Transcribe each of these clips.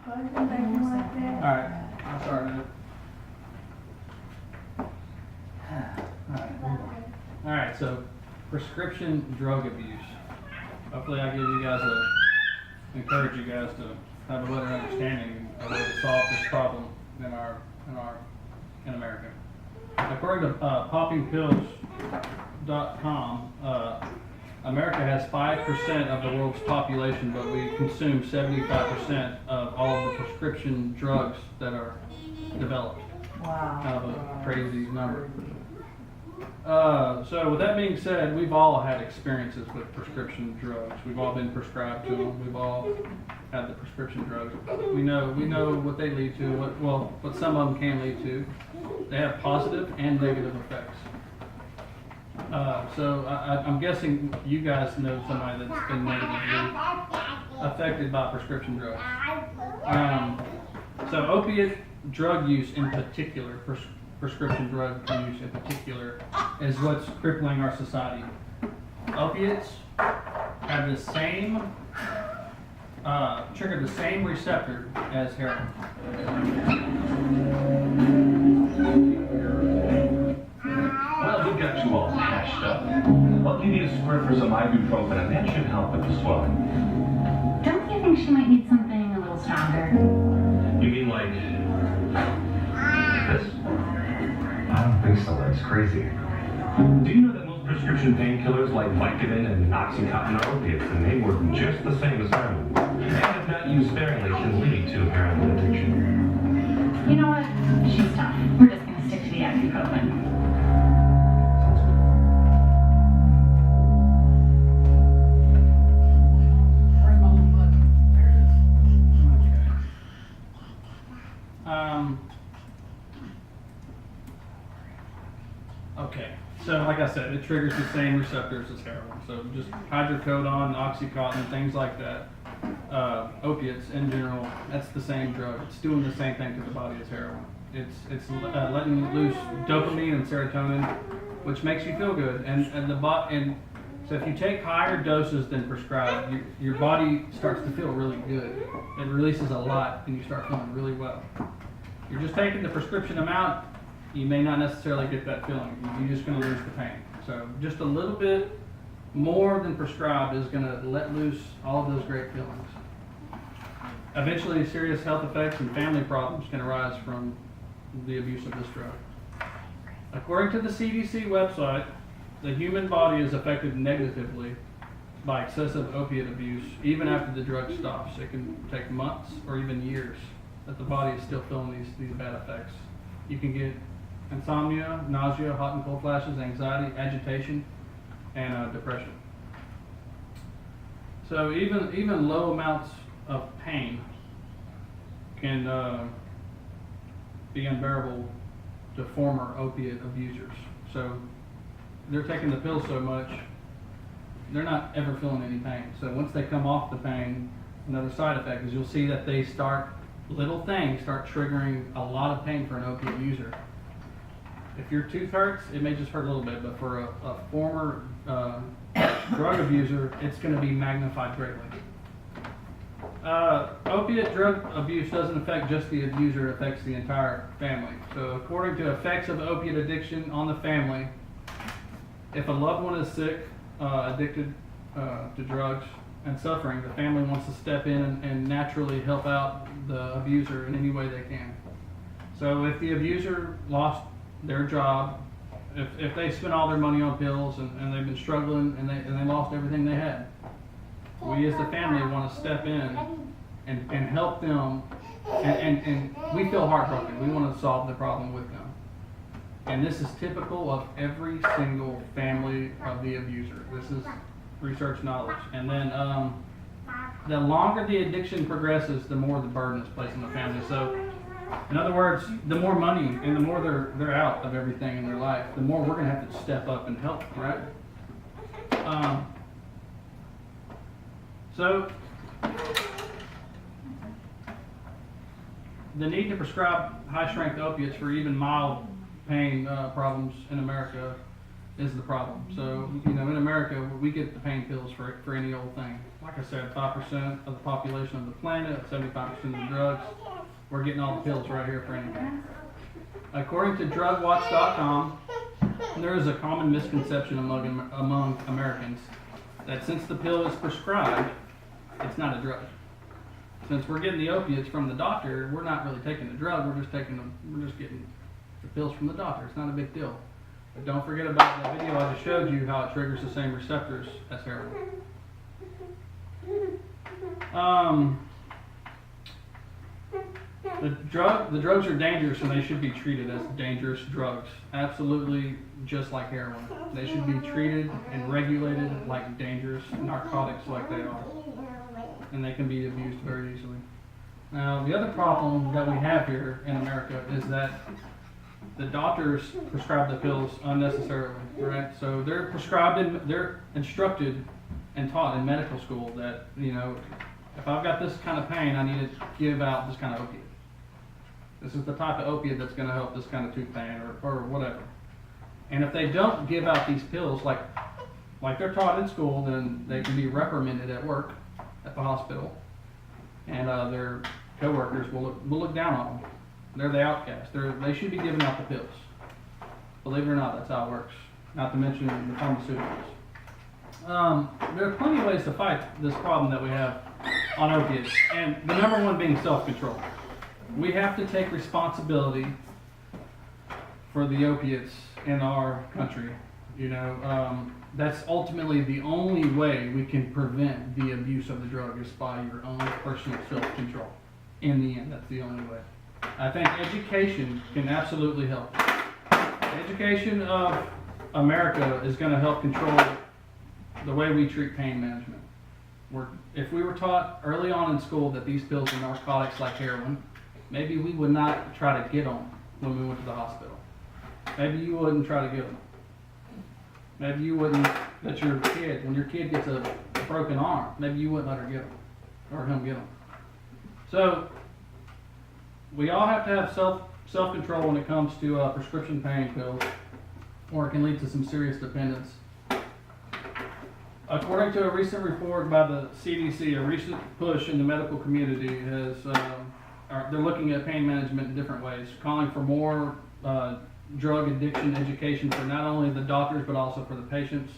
Alright, I'll start it. Alright, so prescription drug abuse. Hopefully I encourage you guys to have a better understanding of how to solve this problem in America. According to poppingpills.com, America has 5% of the world's population, but we consume 75% of all of the prescription drugs that are developed. Wow. Kind of a crazy number. So with that being said, we've all had experiences with prescription drugs. We've all been prescribed to them. We've all had the prescription drugs. We know what they lead to, what some of them can lead to. They have positive and negative effects. So I'm guessing you guys know somebody that's been negatively affected by prescription drugs. So opiate drug use in particular, prescription drug use in particular, is what's crippling our society. Opiates have the same, trigger the same receptor as heroin. Well, we got you all patched up. I'll give you a squirt for some ibuprofen, and that should help with the swelling. Don't you think she might need something a little stronger? You mean like this? I don't think so, that's crazy. Do you know that most prescription painkillers like Vicodin and Oxycontin are opiates, and they work just the same as heroin? And if not used sparingly, can lead to heroin addiction. You know what? She's tough. We're just gonna stick to the ibuprofen. Okay, so like I said, it triggers the same receptors as heroin. So just hydrocodone, Oxycontin, things like that. Opiates in general, that's the same drug. It's doing the same thing to the body as heroin. It's letting loose dopamine and serotonin, which makes you feel good. And so if you take higher doses than prescribed, your body starts to feel really good. It releases a lot, and you start feeling really well. You're just taking the prescription amount, you may not necessarily get that feeling. You're just going to lose the pain. So just a little bit more than prescribed is going to let loose all of those great feelings. Eventually, serious health effects and family problems can arise from the abuse of this drug. According to the CDC website, the human body is affected negatively by excessive opiate abuse even after the drug stops. It can take months or even years that the body is still feeling these bad effects. You can get insomnia, nausea, hot and cold flashes, anxiety, agitation, and depression. So even low amounts of pain can be unbearable to former opiate abusers. So they're taking the pill so much, they're not ever feeling any pain. So once they come off the pain, another side effect is you'll see that little things start triggering a lot of pain for an opiate user. If your tooth hurts, it may just hurt a little bit, but for a former drug abuser, it's going to be magnified greatly. Opiate drug abuse doesn't affect just the abuser, it affects the entire family. So according to effects of opiate addiction on the family, if a loved one is sick, addicted to drugs, and suffering, the family wants to step in and naturally help out the abuser in any way they can. So if the abuser lost their job, if they spent all their money on pills and they've been struggling and they lost everything they had, we as the family want to step in and help them, and we feel heartbroken. We want to solve the problem with them. And this is typical of every single family of the abuser. This is research knowledge. And then the longer the addiction progresses, the more the burden is placed on the family. So in other words, the more money and the more they're out of everything in their life, the more we're going to have to step up and help, right? So the need to prescribe high-strength opiates for even mild pain problems in America is the problem. So, you know, in America, we get the pain pills for any old thing. Like I said, 5% of the population of the planet, 75% of the drugs. We're getting all the pills right here for anything. According to DrugWatch.com, there is a common misconception among Americans that since the pill is prescribed, it's not a drug. Since we're getting the opiates from the doctor, we're not really taking the drug. We're just getting the pills from the doctor. It's not a big deal. But don't forget about the video I just showed you, how it triggers the same receptors as heroin. The drugs are dangerous, and they should be treated as dangerous drugs. Absolutely, just like heroin. They should be treated and regulated like dangerous narcotics like they are. And they can be abused very easily. Now, the other problem that we have here in America is that the doctors prescribe the pills unnecessarily, right? So they're prescribed and they're instructed and taught in medical school that, you know, if I've got this kind of pain, I need to give out this kind of opiate. This is the type of opiate that's going to help this kind of tooth pain or whatever. And if they don't give out these pills like they're taught in school, then they can be reprimanded at work, at the hospital, and their coworkers will look down on them. They're the outcast. They should be giving out the pills. Believe it or not, that's how it works. Not to mention the pharmaceuticals. There are plenty of ways to fight this problem that we have on opiates, and the number one being self-control. We have to take responsibility for the opiates in our country. You know, that's ultimately the only way we can prevent the abuse of the drug is by your own personal self-control. In the end, that's the only way. I think education can absolutely help. The education of America is going to help control the way we treat pain management. If we were taught early on in school that these pills are narcotics like heroin, maybe we would not try to get them when we went to the hospital. Maybe you wouldn't try to get them. Maybe you wouldn't let your kid, when your kid gets a broken arm, maybe you wouldn't let her get them, or him get them. So, we all have to have self-control when it comes to prescription pain pills, or it can lead to some serious dependence. According to a recent report by the CDC, a recent push in the medical community has, they're looking at pain management in different ways, calling for more drug addiction education for not only the doctors but also for the patients.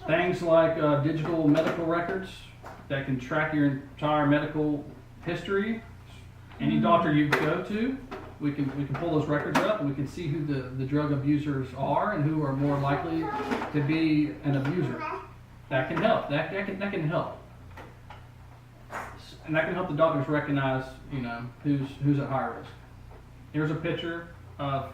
Things like digital medical records that can track your entire medical history. Any doctor you go to, we can pull those records up and we can see who the drug abusers are and who are more likely to be an abuser. That can help. That can help. And that can help the doctors recognize, you know, who's at high risk. Here's a picture of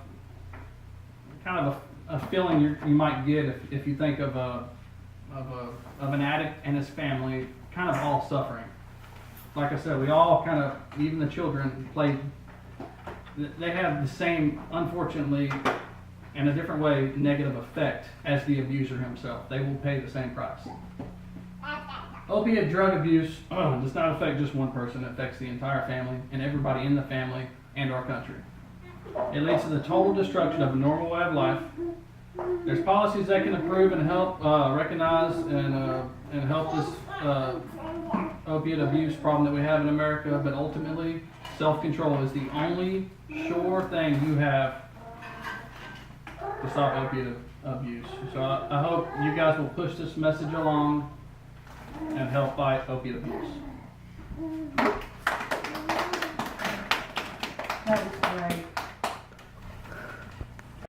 kind of a feeling you might get if you think of an addict and his family kind of all suffering. Like I said, we all kind of, even the children, they have the same, unfortunately, in a different way, negative effect as the abuser himself. They will pay the same price. Opiate drug abuse does not affect just one person. It affects the entire family and everybody in the family and our country. It leads to the total destruction of a normal way of life. There's policies that can improve and help recognize and help this opiate abuse problem that we have in America, but ultimately, self-control is the only sure thing you have to stop opiate abuse. So I hope you guys will push this message along and help fight opiate abuse. That was great.